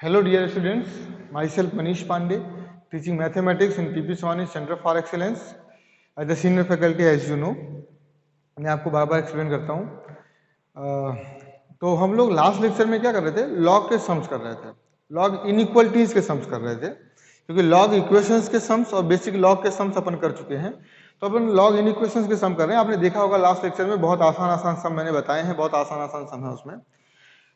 Hello dear students, myself Manish Pandey, teaching mathematics in PP Swani Center for Excellence as the senior faculty as you know. मैं आपको बार बार explain करता हूँ। तो हम लोग last lecture में क्या कर रहे थे, लॉग के सम्स कर रहे थे, लॉग इनइक्वलिटीज के सम्स कर रहे थे, क्योंकि लॉग इक्वेशंस के सम्स और बेसिक लॉग के सम्स अपन कर चुके हैं, तो अपन लॉग इनइक्वेशंस के सम कर रहे हैं। आपने देखा होगा लास्ट लेक्चर में बहुत आसान आसान सम मैंने बताए हैं, बहुत आसान आसान सम है उसमें।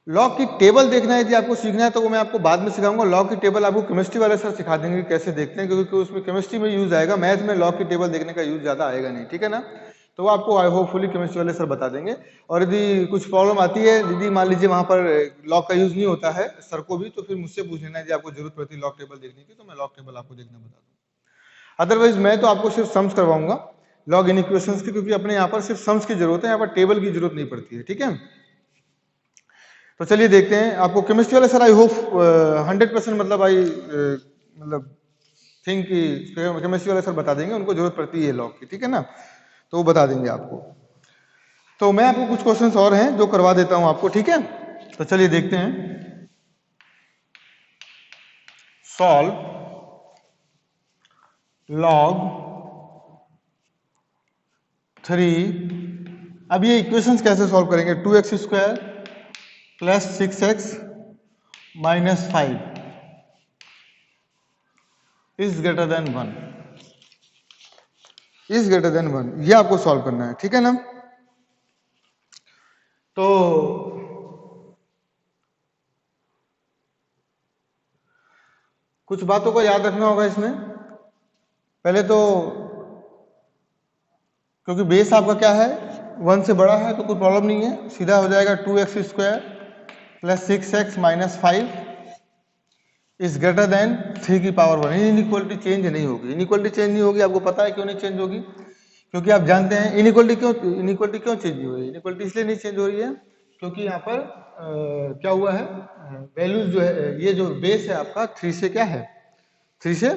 लॉग की टेबल देखना है, यदि आपको सीखना है तो वो मैं आपको बाद में सिखाऊंगा। लॉग की टेबल आपको केमिस्ट्री वाले सर सिखा देंगे कैसे देखते हैं, क्योंकि उसमें केमिस्ट्री में यूज आएगा, मैथ में लॉग की टेबल देखने का यूज ज्यादा आएगा नहीं, ठीक है ना। तो वो आपको होपफुली केमिस्ट्री वाले सर बता देंगे। और यदि कुछ प्रॉब्लम आती है, यदि मान लीजिए वहां पर लॉग का यूज नहीं होता है सर को भी, तो फिर मुझसे पूछ लेना, यदि आपको जरूरत पड़ती है लॉग टेबल देखने की तो मैं लॉग टेबल आपको देखना बता दूंगा। अदरवाइज मैं तो आपको सिर्फ सम्स करवाऊंगा लॉग इन इक्वेशंस की, क्योंकि अपने यहाँ पर सिर्फ सम्स की जरूरत है, यहाँ पर टेबल की जरूरत नहीं पड़ती है, ठीक है। तो चलिए देखते हैं। आपको केमिस्ट्री वाले सर आई होप 100% मतलब थिंक कि केमिस्ट्री वाले सर बता देंगे, उनको जरूरत पड़ती है लॉग की, ठीक है ना, तो वो बता देंगे आपको। तो मैं आपको कुछ क्वेश्चंस और हैं जो करवा देता हूं आपको, ठीक है। तो चलिए देखते हैं। Solve log 3। अब ये इक्वेशंस कैसे सॉल्व करेंगे? 2x² plus 6x minus 5 is greater than 1, is greater than 1, ये आपको सॉल्व करना है, ठीक है ना। तो कुछ बातों को याद रखना होगा इसमें। पहले तो क्योंकि बेस आपका क्या है, 1 से बड़ा है, तो कोई प्रॉब्लम नहीं है, सीधा हो जाएगा 2x² plus 6x minus 5 is greater than 3 की पावर 1। इनइक्वालिटी चेंज नहीं होगी, इनइक्वालिटी चेंज नहीं होगी। आपको पता है क्यों नहीं चेंज होगी? क्योंकि आप जानते हैं इनइक्वालिटी क्यों चेंज नहीं हो रही है। इनइक्वालिटी इसलिए नहीं चेंज हो रही है क्योंकि यहाँ पर क्या हुआ है, वैल्यूज जो है, ये जो बेस है आपका 3 से क्या है, 3 से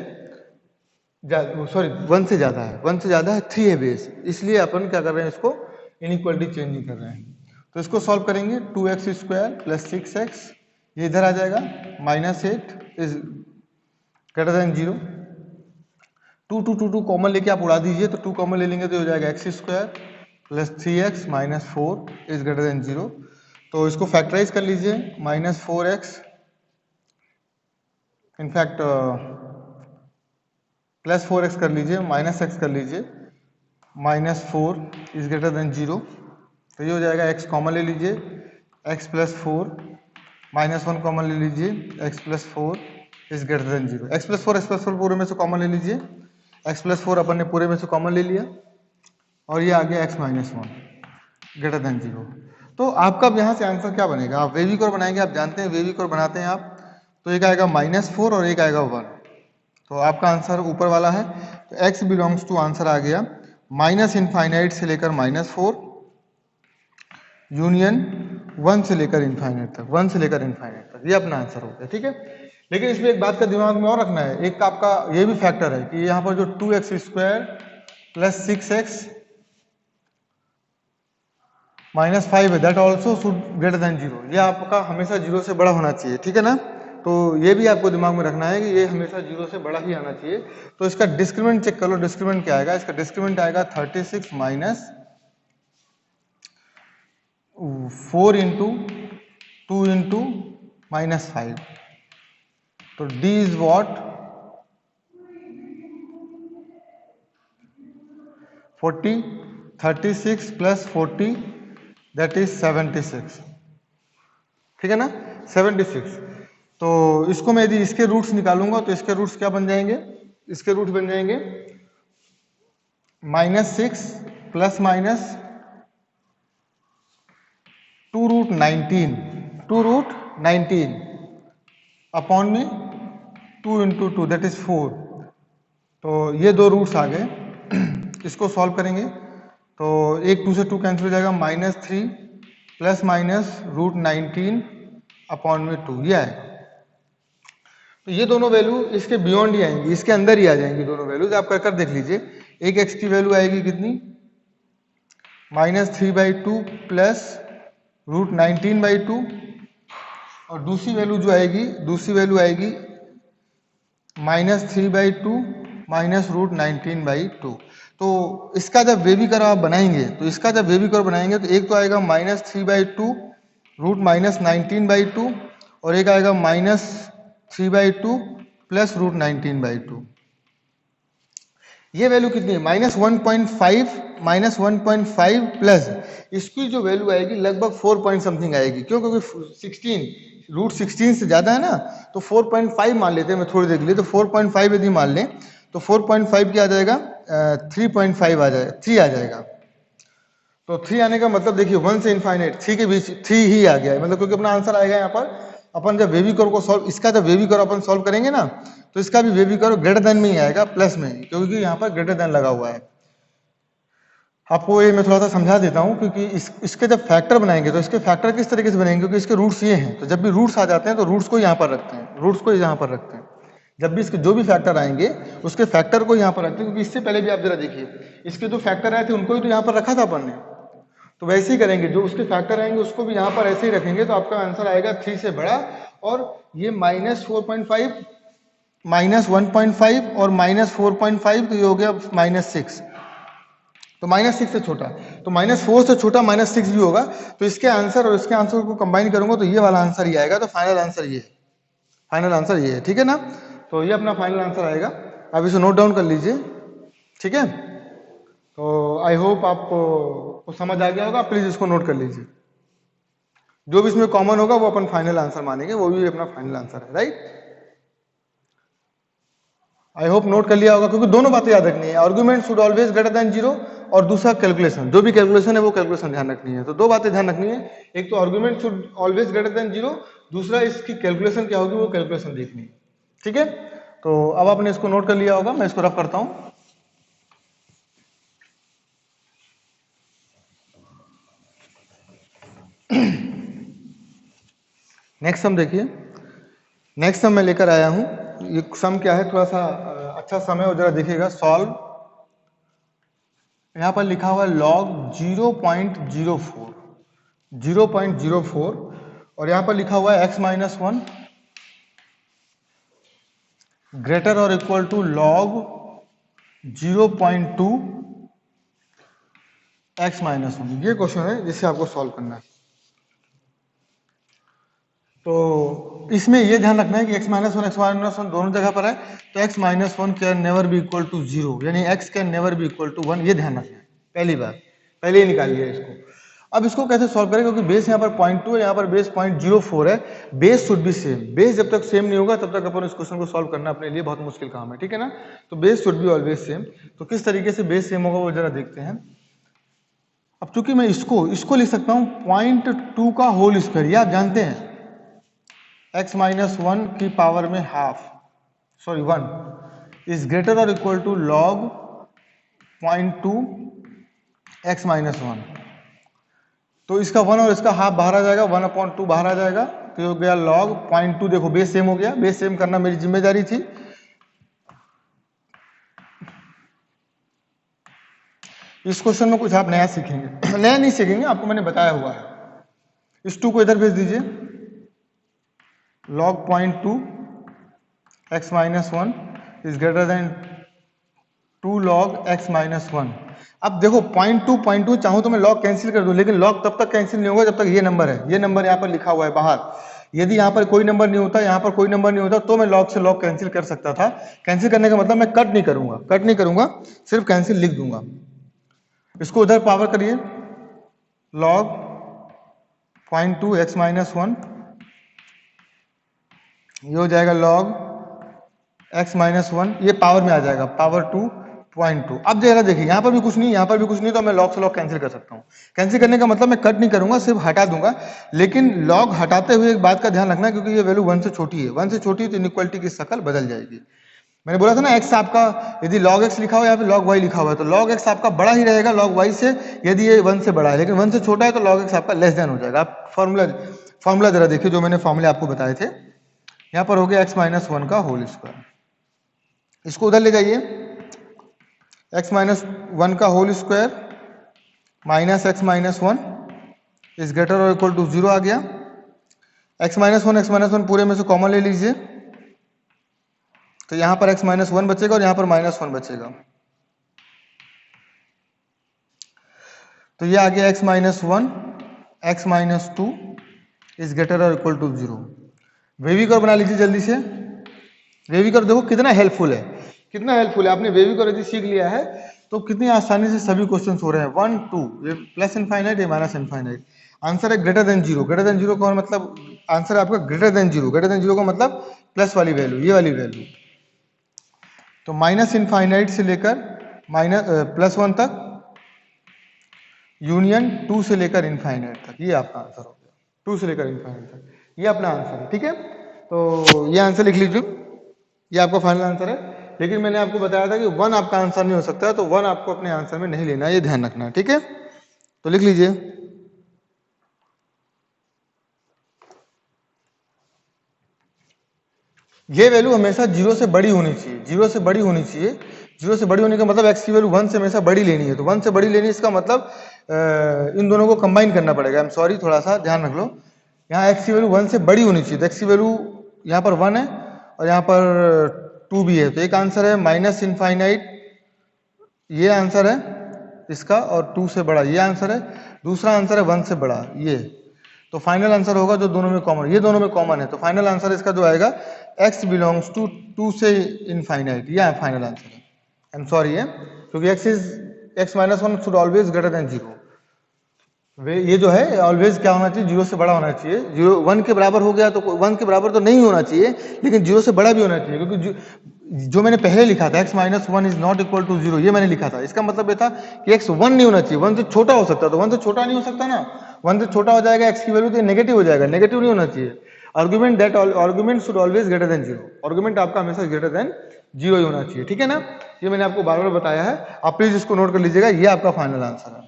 सॉरी 1 से ज्यादा है, 1 से ज्यादा है, 3 है बेस, इसलिए अपन क्या कर रहे हैं, इसको इनइक्वालिटी चेंज नहीं कर रहे हैं। तो इसको सॉल्व करेंगे, 2x² प्लस 6x ये इधर आ जाएगा, minus 8 is greater than 0। 2 common लेके आप उड़ा दीजिए, तो 2 कॉमन ले लेंगे तो हो जाएगा x² plus 3x minus 4 is greater than 0। तो इसको फैक्टराइज कर लीजिए, minus 4x in fact plus 4x कर लीजिए, माइनस x कर लीजिए, माइनस 4 इज ग्रेटर देन 0। तो ये हो जाएगा, x कॉमन ले लीजिए, x प्लस 4 माइनस 1 कॉमन ले लीजिए, x plus 4 is greater than 0। x plus 4 पूरे में से कॉमन ले लीजिए, x प्लस 4 अपन ने पूरे में से कॉमन ले लिया, और ये आ गया x माइनस 1 ग्रेटर देन 0। तो आपका यहाँ से आंसर क्या बनेगा? आप वेविकोर बनाएंगे, आप जानते हैं वेविकोर बनाते हैं आप, तो एक आएगा -4 और एक आएगा 1। तो आपका आंसर ऊपर वाला है, तो x बिलोंग्स टू आंसर आ गया माइनस इनफाइनाइट से लेकर -4 यूनियन 1 से लेकर इनफाइनाइट तक, 1 से लेकर इनफाइनाइट तक, ये अपना आंसर हो गया, ठीक है। लेकिन इसमें एक बात का दिमाग में और रखना है, एक आपका ये भी फैक्टर है कि यहाँ पर जो 2x² प्लस 6x माइनस 5 है, that also should greater than 0, ये आपका हमेशा 0 से बड़ा होना चाहिए, ठीक है ना। तो ये भी आपको दिमाग में रखना है कि ये हमेशा 0 से बड़ा ही आना चाहिए। तो इसका डिस्क्रिमिनेंट चेक कर लो, डिस्क्रिमिनेंट क्या आएगा? इसका डिस्क्रिमिनेंट आएगा 36 माइनस 4 इंटू 2 इंटू माइनस 5। तो d is what 40, 36 plus 40 that is 76, ठीक है ना, 76। तो इसको मैं यदि इसके रूट्स निकालूंगा तो इसके रूट्स क्या बन जाएंगे? इसके रूट बन जाएंगे -6 प्लस माइनस 2√19, 2√19 अपॉन में 2 इंटू 2 दैट इज 4। तो ये दो रूट्स आ गए। इसको सॉल्व करेंगे तो एक 2 से 2 कैंसिल हो जाएगा, -3 प्लस माइनस √19 अपॉन में 2, ये आएगा। तो ये दोनों वैल्यू इसके बियॉन्ड ही आएंगी, इसके अंदर ही आ जाएंगी दोनों वैल्यूज। आप कर देख लीजिए, एक x की वैल्यू आएगी कितनी, -3/2 प्लस √19/2 और दूसरी वैल्यू जो आएगी, दूसरी वैल्यू आएगी -3/2 -√19/2। तो इसका जब वेवी कर्व आप बनाएंगे, तो इसका जब वेवी कर्व बनाएंगे तो एक तो आएगा -3/2 √19/2 और एक आएगा -3/2 प्लस √19/2। ये वैल्यू कितनी है? -1.5 प्लस इसकी जो वैल्यू आएगी लगभग 4 पॉइंट समथिंग आएगी। क्यों? क्योंकि 16 √16 से ज्यादा है ना, तो 4.5 मान लेते हैं मैं थोड़ी देर के लिए। तो 4.5 यदि मान लें तो 4.5 क्या आ जाएगा? 3.5 आ जाएगा, 3 आ जाएगा। तो 3 आने का मतलब देखिए 1 से इनफाइनाइट 3 के बीच 3 ही आ गया है, मतलब क्योंकि अपना आंसर आएगा यहाँ पर। अपन जब वेवी कर्व को सॉल्व, इसका जब वेवी कर्व अपन सॉल्व करेंगे ना, तो इसका भी वेवी कर्व ग्रेटर देन में ही आएगा, प्लस में, क्योंकि यहाँ पर ग्रेटर देन लगा हुआ है। आपको ये मैं थोड़ा सा समझा देता हूँ, क्योंकि इसके जब फैक्टर बनाएंगे तो इसके फैक्टर किस तरीके से बनेंगे, क्योंकि इसके रूट्स ये हैं। तो जब भी रूट्स आ जाते हैं तो रूट्स को यहाँ पर रखते हैं, रूट्स को यहाँ पर रखते हैं। जब भी इसके जो भी फैक्टर आएंगे उसके फैक्टर को यहाँ पर रखते हैं, क्योंकि इससे पहले भी आप जरा देखिए, इसके जो फैक्टर आए थे उनको ही तो यहाँ पर रखा था अपन ने। तो वैसे ही करेंगे, जो उसके फैक्टर आएंगे उसको भी यहाँ पर ऐसे ही रखेंगे, तो आपका आंसर आएगा 3 से बड़ा। और ये -4.5 -1.5 और -4.5, तो ये हो गया -6। तो -6 से छोटा, तो -4 से छोटा -6 भी होगा। तो इसके आंसर और इसके आंसर को कंबाइन करूंगा तो ये वाला आंसर ही आएगा। तो फाइनल आंसर ये है, फाइनल आंसर ये है, ठीक है ना। तो ये अपना फाइनल आंसर आएगा। आप इसे नोट डाउन कर लीजिए, ठीक है। तो आई होप आपको समझ आ गया होगा, प्लीज इसको नोट कर लीजिए। जो भी इसमें कॉमन होगा वो अपन फाइनल आंसर मानेंगे, वो भी अपना फाइनल आंसर है, राइट। आई होप नोट कर लिया होगा, क्योंकि दोनों बातें याद रखनी है। Argument should always greater than 0 और दूसरा कैलकुलेशन, जो भी कैलकुलेशन है वो कैलकुलेशन ध्यान रखनी है। तो दो बातें ध्यान रखनी है, एक तो argument should always greater than 0, दूसरा इसकी कैलकुलेशन क्या होगी वो कैलकुलेशन देखनी है, ठीक है। तो अब आपने इसको नोट कर लिया होगा, मैं इसको रफ करता हूं। नेक्स्ट सम देखिए, नेक्स्ट सम मैं लेकर आया हूं। ये सम क्या है, थोड़ा सा अच्छा सम है, और जरा देखिएगा। सॉल्व, यहां पर लिखा हुआ है log 0.04 0.04, और यहां पर लिखा हुआ है x-1 ग्रेटर और इक्वल टू log 0.2 x-1। ये क्वेश्चन है जिसे आपको सॉल्व करना है। तो इसमें ये ध्यान रखना है कि x-1 x-1 दोनों जगह पर है, तो x-1 can never be equal to 0, यानी x can never be equal to 1, ये ध्यान रखना है। पहली बार पहले ही निकाल लिया इसको। अब इसको कैसे सॉल्व करें, क्योंकि बेस यहाँ पर 0.2 है, यहाँ पर बेस 0.04 है। Base should be same, base जब तक सेम नहीं होगा तब तक अपन इस क्वेश्चन को सॉल्व करना अपने लिए बहुत मुश्किल काम है, ठीक है ना। तो base should be always same. तो किस तरीके से बेस सेम होगा वो जरा देखते हैं। अब चूंकि मैं इसको लिख सकता हूँ 0.2 का होल स्क्वायर, ये आप जानते हैं x-1 की पावर में हाफ, सॉरी 1 इज ग्रेटर और इक्वल टू log 0.2 x-1। तो इसका 1 और इसका हाफ बाहर आ जाएगा, 1/2 बाहर आ जाएगा, तो हो गया log 0.2। देखो बेस सेम हो गया, बेस सेम करना मेरी जिम्मेदारी थी। इस क्वेश्चन में कुछ आप नया सीखेंगे, नया नहीं सीखेंगे, आपको मैंने बताया हुआ है। इस 2 को इधर भेज दीजिए, log 0.2 x-1 is greater than 2 log x-1। अब देखो 0.2 चाहूं तो मैं log कैंसिल कर दूं, लेकिन log तब तक कैंसिल नहीं होगा जब तक ये नंबर है, ये नंबर यहाँ पर लिखा हुआ है बाहर। यदि यहाँ पर कोई नंबर नहीं होता, यहाँ पर कोई नंबर नहीं होता, तो मैं log से log कैंसिल कर सकता था। कैंसिल करने का मतलब मैं कट नहीं करूंगा, सिर्फ कैंसिल लिख दूंगा। इसको उधर पावर करिए, log 0.2 x-1, ये हो जाएगा log x-1, ये पावर में आ जाएगा, पावर 2.2। अब जरा देखिए, यहाँ पर भी कुछ नहीं, यहाँ पर भी कुछ नहीं, तो मैं log से log कैंसिल कर सकता हूँ। कैंसिल करने का मतलब मैं कट नहीं करूंगा, सिर्फ हटा दूंगा। लेकिन log हटाते हुए एक बात का ध्यान रखना, क्योंकि ये वैल्यू 1 से छोटी है, 1 से छोटी है तो इनइक्वालिटी की शक्ल बदल जाएगी। मैंने बोला था ना, x आपका यदि log x लिखा हुआ है, यहाँ पे log y लिखा हुआ है, तो log x आपका बड़ा ही रहेगा log y से, यदि ये 1 से बड़ा है। लेकिन 1 से छोटा है तो log x आपका लेस देन हो जाएगा। आप फॉर्मूला जरा देखिए, जो मैंने फॉर्मूले आपको बताए थे। यहाँ पर हो गया x-1 का होल स्क्वायर, इसको उधर ले जाइए, x-1 का whole square minus x-1 is greater और इक्वल टू 0 आ गया। x-1 पूरे में से कॉमन ले लीजिए, तो यहां पर x-1 बचेगा और यहां पर -1 बचेगा, तो ये आ गया x-1 x-2 इज ग्रेटर और इक्वल टू 0। वेविकर बना लीजिए जल्दी से। वेविकर देखो कितना हेल्पफुल है, कितना हेल्पफुल है। आपने वेविकर यदि सीख लिया है तो कितनी आसानी से सभी क्वेश्चन हो रहे हैं। 1 2 ये प्लस इनफाइनाइट, ये माइनस इनफाइनाइट। आंसर है ग्रेटर देन 0। ग्रेटर देन 0 का मतलब आंसर है आपका ग्रेटर देन 0। ग्रेटर देन 0 का मतलब प्लस वाली वैल्यू, ये वाली वैल्यू। तो माइनस इनफाइनाइट से लेकर +1 तक, यूनियन 2 से लेकर इनफाइनाइट तक, ये आपका आंसर हो गया। 2 से लेकर इनफाइनाइट तक, ये अपना आंसर है। ठीक है, तो ये आंसर लिख लीजिए, ये आपका फाइनल आंसर है। लेकिन मैंने आपको बताया था कि 1 आपका आंसर नहीं हो सकता, तो 1 आपको अपने आंसर में नहीं लेना, ये ध्यान रखना है। ठीक है, तो लिख लीजिए। ये वैल्यू हमेशा 0 से बड़ी होनी चाहिए, 0 से बड़ी होनी चाहिए। 0 से बड़ी होने का मतलब x की वैल्यू 1 से हमेशा बड़ी लेनी है। तो 1 से बड़ी लेनी है, इसका मतलब इन दोनों को कंबाइन करना पड़ेगा। आई एम सॉरी, थोड़ा सा ध्यान रख लो। यहाँ x की वैल्यू 1 से बड़ी होनी चाहिए, तो x की वैल्यू यहाँ पर 1 है और यहाँ पर 2 भी है। तो एक आंसर है माइनस इनफाइनाइट, ये आंसर है इसका, और 2 से बड़ा ये आंसर है। दूसरा आंसर है 1 से बड़ा, ये। तो फाइनल आंसर होगा जो दोनों में कॉमन, ये दोनों में कॉमन है। तो फाइनल आंसर इसका जो आएगा x बिलोंग्स टू 2 से इनफाइनाइट, ये फाइनल आंसर है। आई एम सॉरी है, क्योंकि x-1 should always greater than 0। ये जो है ऑलवेज क्या होना चाहिए, 0 से बड़ा होना चाहिए। 1 के बराबर हो गया तो 1 के बराबर तो नहीं होना चाहिए, लेकिन 0 से बड़ा भी होना चाहिए। क्योंकि जो मैंने पहले लिखा था x-1 is not equal to 0, ये मैंने लिखा था। इसका मतलब ये था कि x 1 नहीं होना चाहिए, 1 से छोटा हो सकता है। तो 1 से छोटा नहीं हो सकता ना, 1 से छोटा हो जाएगा x की वैल्यू, तो नेगेटिव हो जाएगा, नेगेटिव नहीं होना चाहिए। Argument should always greater than 0, argument आपका हमेशा ग्रेटर देन 0 ही होना चाहिए। ठीक है ना, ये मैंने आपको बार बार बताया है, आप प्लीज इसको नोट कर लीजिएगा, ये आपका फाइनल आंसर है।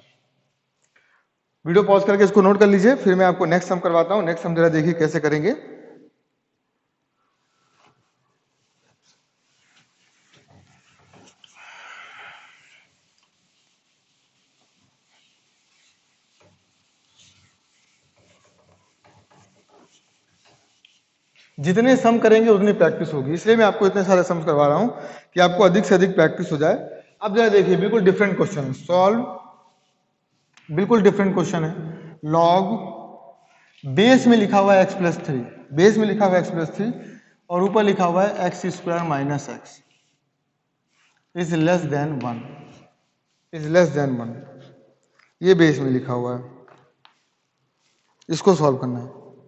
वीडियो पॉज करके इसको नोट कर लीजिए, फिर मैं आपको नेक्स्ट सम करवाता हूं। नेक्स्ट सम जरा देखिए कैसे करेंगे। जितने सम करेंगे उतनी प्रैक्टिस होगी, इसलिए मैं आपको इतने सारे सम करवा रहा हूं कि आपको अधिक से अधिक प्रैक्टिस हो जाए। अब जरा देखिए, बिल्कुल डिफरेंट क्वेश्चन सॉल्व, बिल्कुल डिफरेंट क्वेश्चन है। लॉग बेस में लिखा हुआ है x+3, बेस में लिखा हुआ है x+3 और ऊपर लिखा हुआ है x² - x is less than 1, is less than 1, ये बेस में लिखा हुआ है। इसको सॉल्व करना है।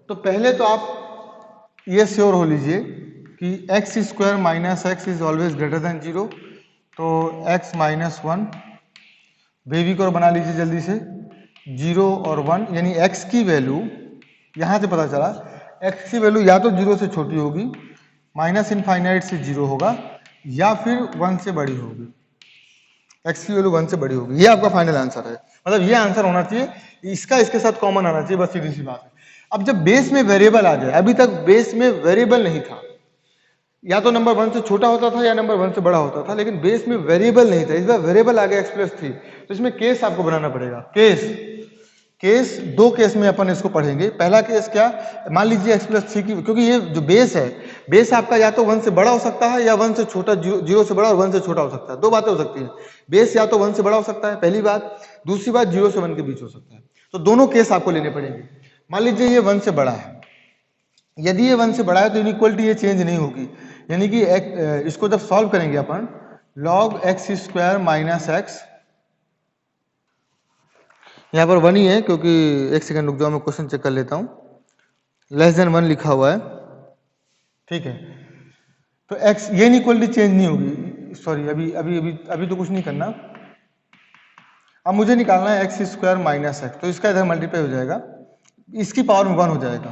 तो पहले तो आप ये श्योर हो लीजिए कि x² - x is always greater than 0। तो x - 1 बेबी को बना लीजिए जल्दी से। 0 और 1 यानी x की वैल्यू, यहां से पता चला x की वैल्यू या तो 0 से छोटी होगी, माइनस इनफाइनाइट से 0 होगा, या फिर 1 से बड़ी होगी। x की वैल्यू 1 से बड़ी होगी, ये आपका फाइनल आंसर है। मतलब ये आंसर होना चाहिए, इसका इसके साथ कॉमन आना चाहिए, बस सीधी सी बात है। अब जब बेस में वेरिएबल आ जाए, अभी तक बेस में वेरिएबल नहीं था, या तो नंबर 1 से छोटा होता था या नंबर 1 से बड़ा होता था, लेकिन बेस में वेरिएबल नहीं था। इस बार वेरिएबल आ गया x+3, तो इसमें केस आपको बनाना पड़ेगा। केस दो केस में अपन इसको पढ़ेंगे। पहला केस क्या, मान लीजिए x+3 की, क्योंकि ये जो बेस है, बेस आपका या तो 1 से बड़ा हो सकता है या 1 से छोटा, 0 से बड़ा और 1 से छोटा हो सकता है। दो बातें हो सकती है, बेस या तो 1 से बड़ा हो सकता है, पहली बात। दूसरी बात, 0 से 1 के बीच हो सकता है। तो दोनों केस आपको लेने पड़ेंगे। मान लीजिए ये 1 से बड़ा है, यदि ये 1 से बड़ा है तो इनइक्वलिटी ये चेंज नहीं होगी, यानी कि इसको जब सॉल्व करेंगे अपन, log x² - x, यहाँ पर 1 ही है, क्योंकि एक सेकंड रुक जाओ, मैं क्वेश्चन चेक कर लेता हूँ। लेस देन 1 लिखा हुआ है, ठीक है। तो x ये इनइक्वलिटी चेंज नहीं होगी, सॉरी, अभी तो कुछ नहीं करना। अब मुझे निकालना है x² - x, तो इसका इधर मल्टीप्लाई हो जाएगा, इसकी पावर में 1 हो जाएगा।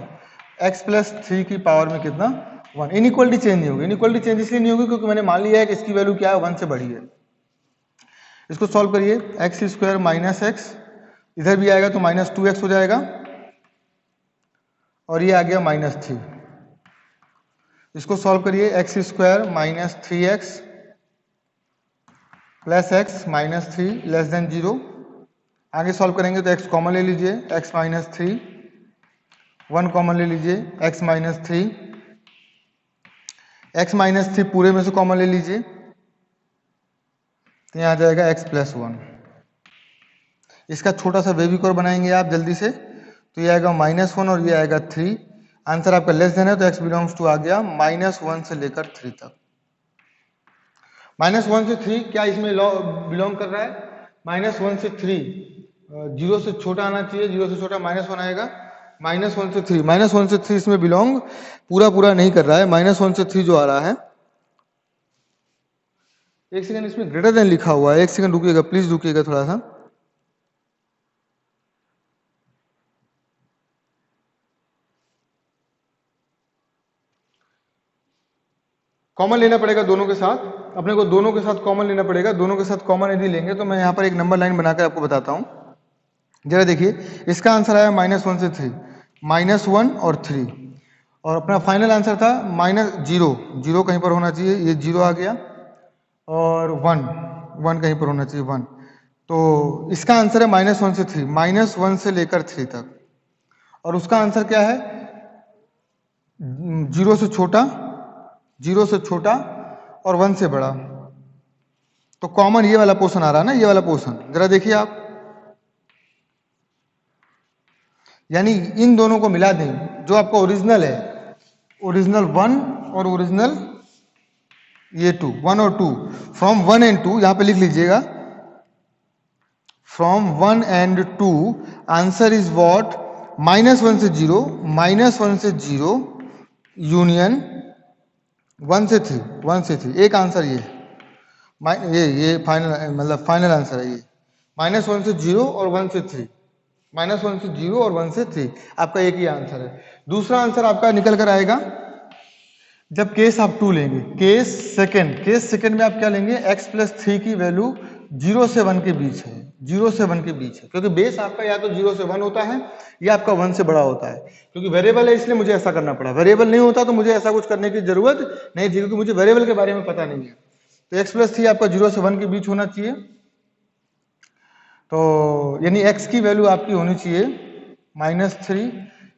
x+3 की पावर में कितना, 1। इनइक्वलिटी चेंज नहीं होगी। इनइक्वलिटी चेंज इसलिए नहीं होगी क्योंकि मैंने मान लिया है कि इसकी वैल्यू क्या है, 1 से बड़ी है। इसको सॉल्व करिए, x² - x, इधर भी आएगा तो -2x हो जाएगा, और ये आ गया -3। इसको सॉल्व करिए, x² - 3x plus x -3 less than 0। आगे सॉल्व करेंगे तो x कॉमन ले लीजिए, x - 3 1 कॉमन ले लीजिए, x माइनस 3, x माइनस 3 पूरे में से कॉमन ले लीजिए, तो यहाँ आ जाएगा x प्लस 1। इसका छोटा सा बेबी और बनाएंगे आप जल्दी से, तो ये आएगा -1 और ये आएगा 3। आंसर आपका लेस देन है तो x बिलोंग्स टू आ गया -1 से लेकर 3 तक। -1 से 3 क्या इसमें बिलोंग कर रहा है? -1 से 3 0 से छोटा आना चाहिए, 0 से छोटा -1 आएगा, -1 से 3, -1 से 3 इसमें बिलोंग पूरा नहीं कर रहा है। -1 से 3 जो आ रहा है, एक सेकंड इसमें ग्रेटर देन लिखा हुआ है, एक सेकंड रुकिएगा, प्लीज रुकिएगा थोड़ा सा। कॉमन लेना पड़ेगा दोनों के साथ, अपने को दोनों के साथ कॉमन लेना पड़ेगा। दोनों के साथ कॉमन यदि लेंगे तो मैं यहाँ पर एक नंबर लाइन बनाकर आपको बताता हूँ। जरा देखिए, इसका आंसर आया -1 से 3, -1 और 3, और अपना फाइनल आंसर था -0, 0 कहीं पर होना चाहिए, ये 0 आ गया, और 1 कहीं पर होना चाहिए, 1। तो इसका आंसर है -1 से 3, -1 से लेकर 3 तक, और उसका आंसर क्या है? 0 से छोटा, 0 से छोटा और 1 से बड़ा। तो कॉमन ये वाला पोर्शन आ रहा है ना, ये वाला पोर्शन, जरा देखिए आप, यानी इन दोनों को मिला दें, जो आपका ओरिजिनल है, ओरिजिनल 1 और ओरिजिनल ये 2, 1 और 2, फ्रॉम 1 एंड 2 यहां पे लिख लीजिएगा, from 1 and 2 answer is what? -1 से 0, -1 से 0 यूनियन 1 से 3, 1 से 3, एक आंसर ये फाइनल, मतलब फाइनल आंसर है ये, -1 से 0 और 1 से 3, -1 से 0 और 1 से 3, आपका एक ही आंसर है। दूसरा आंसर आपका निकल कर आएगा जब केस आप 2 लेंगे, केस सेकंड में आप क्या लेंगे? x प्लस 3 की वैल्यू 0 से 1 के बीच है, 0 से 1 के बीच है, क्योंकि बेस आपका या तो 0 से 1 होता है या आपका 1 से बड़ा होता है। क्योंकि वेरिएबल है इसलिए मुझे ऐसा करना पड़ा, वेरिएबल नहीं होता तो मुझे ऐसा कुछ करने की जरूरत नहीं थी, क्योंकि मुझे वेरिएबल के बारे में पता नहीं है। तो x प्लस 3 आपका 0 से 1 के बीच होना चाहिए, तो यानी x की वैल्यू आपकी होनी चाहिए -3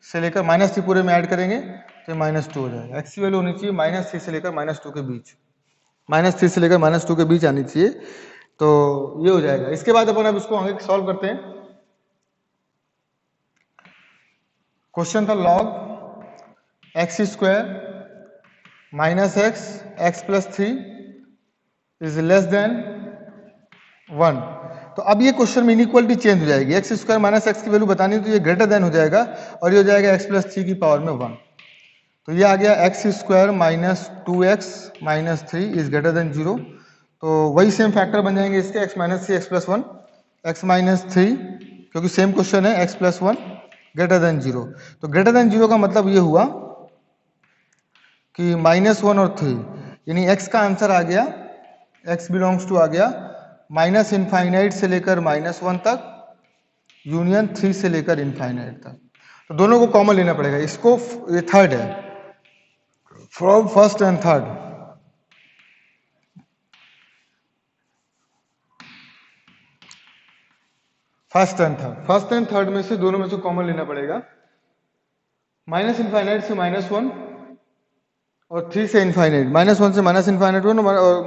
से लेकर, -3 पूरे में ऐड करेंगे तो -2 हो जाएगा। x की वैल्यू होनी चाहिए -3 से लेकर -2 के बीच, -3 से लेकर -2 के बीच आनी चाहिए, तो ये हो जाएगा। इसके बाद अपन अब इसको आगे सॉल्व करते हैं। क्वेश्चन था log x² -x plus 3 is less than 1। तो अब ये क्वेश्चन में इनइक्वालिटी चेंज हो जाएगी, x² माइनस x की वैल्यू बतानी है तो ये ग्रेटर देन हो जाएगा, और ये हो जाएगा x प्लस 3 की पावर में 1। तो ये आ गया x² minus 2x minus 3 is greater than 0। तो वही सेम फैक्टर बन जाएंगे इसके, x minus 3 x plus 1, x minus 3, क्योंकि सेम क्वेश्चन है, x प्लस 1 ग्रेटर देन 0। तो ग्रेटर देन 0 का मतलब ये हुआ कि -1 और 3, यानी x का आंसर आ गया, x बिलोंग्स टू आ गया -∞ से लेकर -1 तक, यूनियन 3 से लेकर इनफाइनाइट तक। तो दोनों को कॉमन लेना पड़ेगा। इसको, ये थर्ड है, from first and third, first and third में से दोनों में से कॉमन लेना पड़ेगा। -∞ से -1 और 3 से इनफाइनाइट, -1 से -∞ और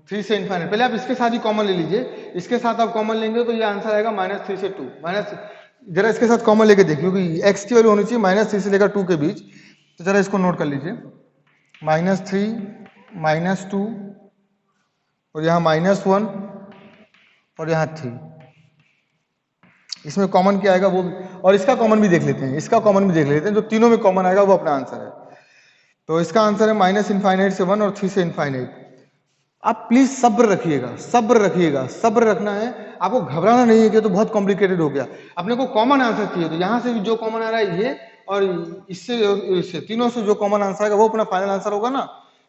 3 से इनफाइनाइट। पहले आप इसके साथ ही कॉमन ले लीजिए, इसके साथ आप कॉमन लेंगे तो ये आंसर आएगा -3 से 2, जरा इसके साथ कॉमन लेके देखिए, क्योंकि x की वैल्यू होनी चाहिए -3 से लेकर 2 के बीच। तो जरा इसको नोट कर लीजिए, -3 -2 और यहाँ -1 और यहाँ 3, इसमें कॉमन क्या आएगा वो, और इसका कॉमन भी देख लेते हैं, इसका कॉमन भी देख लेते हैं, जो तीनों में कॉमन आएगा वो अपना आंसर है। तो इसका आंसर है -∞ से 1 और 3 से इनफाइनाइट। आप प्लीज सब्र रखिएगा, सब्र रखना है, आपको घबराना नहीं है कि तो बहुत कॉम्प्लिकेटेड हो गया। अपने को कॉमन आंसर चाहिए, तो यहाँ से भी जो कॉमन आ रहा है ये, और इससे तीनों से जो कॉमन आंसर आएगा वो अपना फाइनल आंसर होगा ना।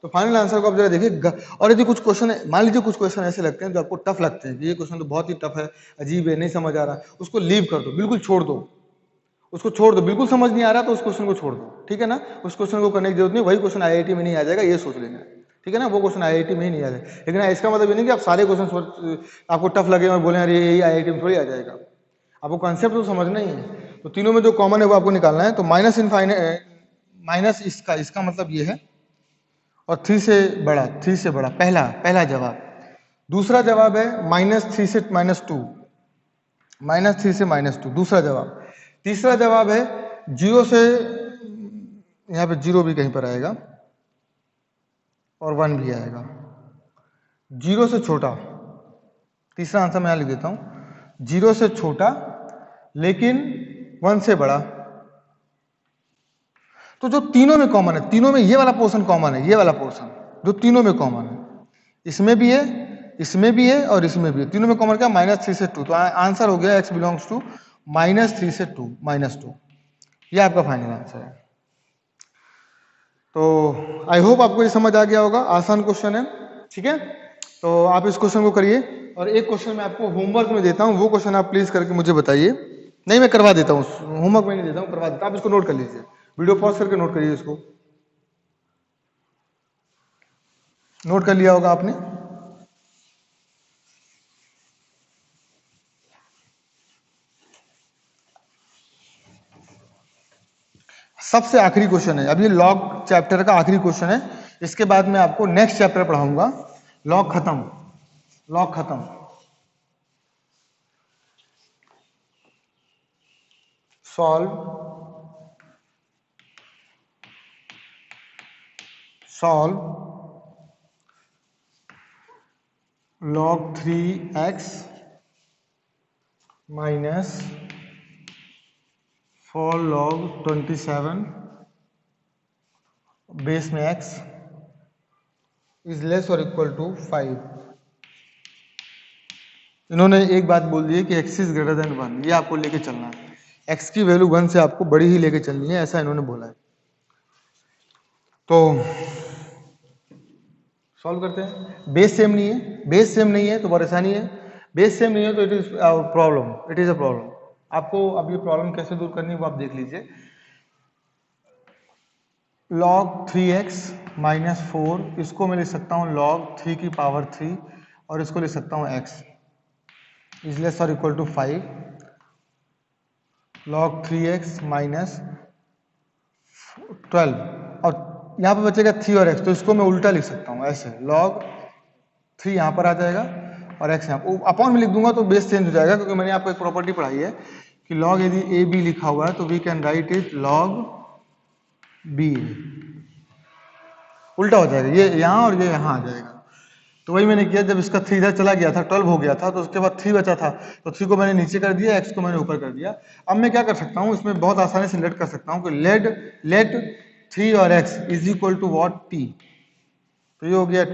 तो फाइनल आंसर को आप जरा देखिए। और यदि कुछ क्वेश्चन, मान लीजिए कुछ क्वेश्चन ऐसे लगते हैं जो आपको टफ लगते हैं कि ये क्वेश्चन तो बहुत ही टफ है, अजीब है, नहीं समझ आ रहा, उसको लीव कर दो, बिल्कुल छोड़ दो, उसको छोड़ दो। बिल्कुल समझ नहीं आ रहा तो उस क्वेश्चन को छोड़ दो, ठीक है ना, उस क्वेश्चन को करने की जरूरत नहीं। वही क्वेश्चन IIT में नहीं आ जाएगा, ये सोच लेना, ठीक है ना, वो क्वेश्चन IIT में ही नहीं आ जाएगा। लेकिन इसका मतलब ये नहीं कि आप सारे क्वेश्चन आपको टफ लगे और बोले अरे यही IIT में थोड़ी आ जाएगा। आपको कॉन्सेप्ट तो समझना ही है। तो तीनों में जो कॉमन है वो आपको निकालना है। तो माइनस इनफाइनाइट माइनस इसका मतलब ये है, और 3 से बड़ा, 3 से बड़ा, पहला जवाब। दूसरा जवाब है -3 से -2, -3 से -2 दूसरा जवाब। तीसरा जवाब है 0 से, यहाँ पे 0 भी कहीं पर आएगा और 1 भी आएगा, 0 से छोटा। तीसरा आंसर मैं यहाँ लिख देता हूं, 0 से छोटा लेकिन 1 से बड़ा। तो जो तीनों में कॉमन है, तीनों में ये वाला पोर्शन कॉमन है, ये वाला पोर्शन जो तीनों में कॉमन है, इसमें भी है, इसमें भी है और इसमें भी है। तीनों में कॉमन क्या, -3 से 2। तो आंसर हो गया x बिलोंग्स टू -3 से 2, -2। ये आपका फाइनल आंसर है। तो आई होप आपको ये समझ आ गया होगा, आसान क्वेश्चन है, ठीक है। तो आप इस क्वेश्चन को करिए, और एक क्वेश्चन मैं आपको होमवर्क में देता हूँ, वो क्वेश्चन आप प्लीज करके मुझे बताइए। नहीं, मैं करवा देता हूँ, होमवर्क में नहीं देता हूँ, करवा देता हूँ। आप इसको नोट कर लीजिए, वीडियो पॉज करके नोट करिए इसको। नोट कर लिया होगा आपने। सबसे आखिरी क्वेश्चन है, अभी लॉग चैप्टर का आखिरी क्वेश्चन है। इसके बाद मैं आपको नेक्स्ट चैप्टर पढ़ाऊंगा, लॉग खत्म, लॉग खत्म। Solve log 3x minus 4 log 27 base में x इज लेस और इक्वल टू 5। इन्होंने एक बात बोल दी है कि x इज ग्रेटर देन 1, ये आपको लेके चलना है। x की वैल्यू 1 से आपको बड़ी ही लेके चलनी है, ऐसा इन्होंने बोला है। तो सॉल्व करते हैं। बेस सेम नहीं है, बेस सेम नहीं है तो परेशानी है, बेस सेम नहीं है तो it is problem, it is a problem. आपको अब ये प्रॉब्लम कैसे दूर करनी है वो आप देख लीजिए। log 3x माइनस 4, इसको मैं लिख सकता हूँ log 3 की पावर 3, और इसको लिख सकता हूँ x इज लेस और equal to 5। log 3x minus 12, और यहाँ पे बचेगा 3 और x, तो इसको मैं उल्टा लिख सकता हूँ ऐसे, log 3 यहाँ पर आ जाएगा और x यहाँ, अपॉन में लिख दूंगा तो बेस चेंज हो जाएगा, क्योंकि मैंने आपको एक प्रॉपर्टी पढ़ाई है कि log यदि a b लिखा हुआ है तो we can write it log b, उल्टा हो जाएगा, ये यहाँ और ये यहाँ आ जाएगा। तो वही मैंने किया, जब इसका 3 इधर चला गया था, 12 हो गया था, तो उसके बाद 3 बचा था, तो 3 को मैंने नीचे कर दिया, x को मैंने ऊपर कर दिया। अब मैं क्या कर सकता हूँ, इसमें बहुत आसानी से लेट कर सकता हूँ कि लेट 3 और x is equal to what, t। तो ये हो गया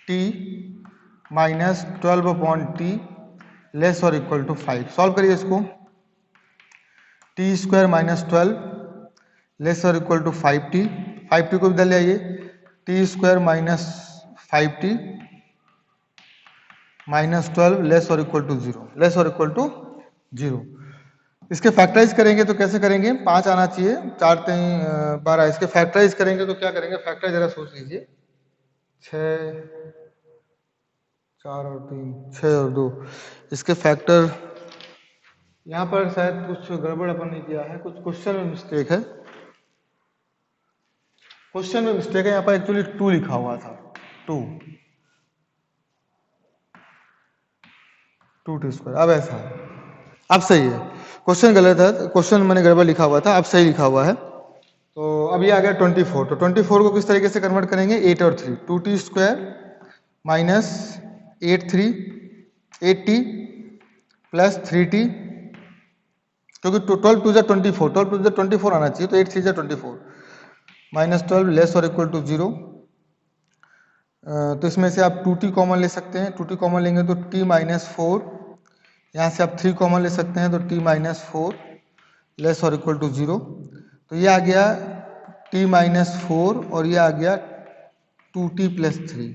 t minus 12 upon T less और इक्वल टू 5। सॉल्व करिए इसको, टी स्क्वायर माइनस 12 लेस और इक्वल टू 5t, 5t को इधर ले आइए, T square minus 5t minus 12 less और इक्वल टू 0, लेस और इक्वल टू 0। इसके फैक्टराइज करेंगे तो कैसे करेंगे, 5 आना चाहिए, 4 3 12। इसके फैक्टराइज करेंगे तो क्या करेंगे, फैक्टराइज जरा सोच लीजिए, 6 4 और 3 6 और 2। इसके फैक्टर, यहाँ पर शायद कुछ गड़बड़ अपन ने किया है, कुछ क्वेश्चन में मिस्टेक है, क्वेश्चन में मिस्टेक है। यहाँ पर एक्चुअली 2 लिखा हुआ था, 2 टी स्क्वायर, अब ऐसा है, अब सही है। क्वेश्चन गलत है, क्वेश्चन मैंने गड़बड़ लिखा हुआ था, अब सही लिखा हुआ है। तो अब ये आ गया 24। तो 24 को किस तरीके से कन्वर्ट करेंगे, 8 और 3, 2t square minus 8t plus 3t, क्योंकि 12 टू 24, 12 टू 24 आना चाहिए, तो 8 3 24 माइनस 12 लेस और इक्वल टू 0। तो इसमें से आप 2t कॉमन ले सकते हैं, 2t कॉमन लेंगे तो t माइनस 4, यहाँ से आप 3 कॉमन ले सकते हैं तो t माइनस 4 लेस और इक्वल टू 0। तो ये आ गया t माइनस 4 और ये आ गया 2t प्लस 3।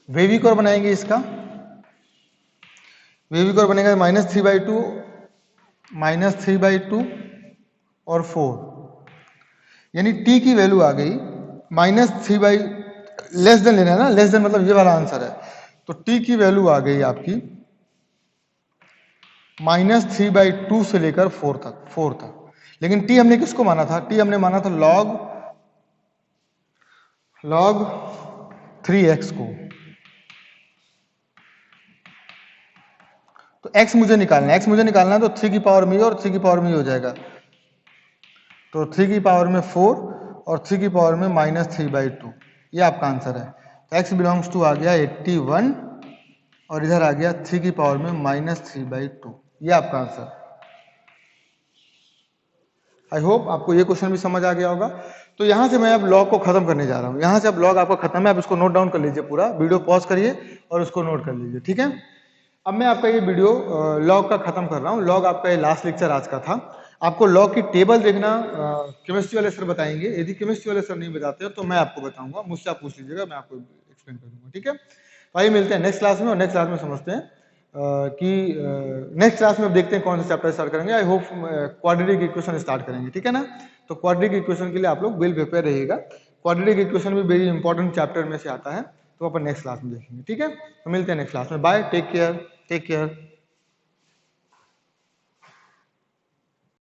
वेविक और बनाएंगे इसका, वेविक और बनेगा -3/2 -3/2 और 4, यानी t की वैल्यू आ गई -3 लेस देन लेना है ना, लेस देन मतलब ये वाला आंसर है, तो t की वैल्यू आ गई आपकी -3/2 से लेकर 4 तक। लेकिन t हमने किसको माना था? t हमने माना था log 3x को। तो x मुझे निकालना है, तो 3 की पावर में और 3 की पावर में हो जाएगा। तो 3 की पावर में 4 और 3 की पावर में -3/2, ये आपका आंसर है। तो x बिलोंग्स टू आ गया 81 और इधर आ गया 3 की पावर में -3/2, ये आपका आंसर। आई होप आपको ये क्वेश्चन भी समझ आ गया होगा। तो यहाँ से मैं अब लॉग को खत्म करने जा रहा हूँ। यहाँ से अब लॉग आपका खत्म है, आप इसको नोट डाउन कर लीजिए, पूरा वीडियो पॉज करिए और उसको नोट कर लीजिए, ठीक है। अब मैं आपका ये वीडियो लॉग का खत्म कर रहा हूँ। लॉग आपका ये लास्ट लेक्चर आज का था। आपको लॉग की टेबल देखना केमिस्ट्री वाले सर बताएंगे। यदि केमिस्ट्री वाले सर नहीं बताते तो मैं आपको बताऊंगा, मुझसे आप पूछ लीजिएगा, मैं आपको एक्सप्लेन कर दूंगा, ठीक है। तो आइए मिलते हैं नेक्स्ट क्लास में, और नेक्स्ट क्लास में समझते हैं कि नेक्स्ट क्लास में अब देखते हैं कौन सा चैप्टर स्टार्ट करेंगे। I hope quadratic equation start करेंगे, ठीक है ना। तो क्वाड्रेटिक इक्वेशन के लिए आप लोग वेल प्रिपेयर रहिएगा। क्वाड्रेटिक इक्वेशन भी वेरी इंपॉर्टेंट चैप्टर में से आता है, तो अपन नेक्स्ट क्लास में देखेंगे, ठीक है। तो मिलते हैं नेक्स्ट क्लास में। Bye, take care, take care.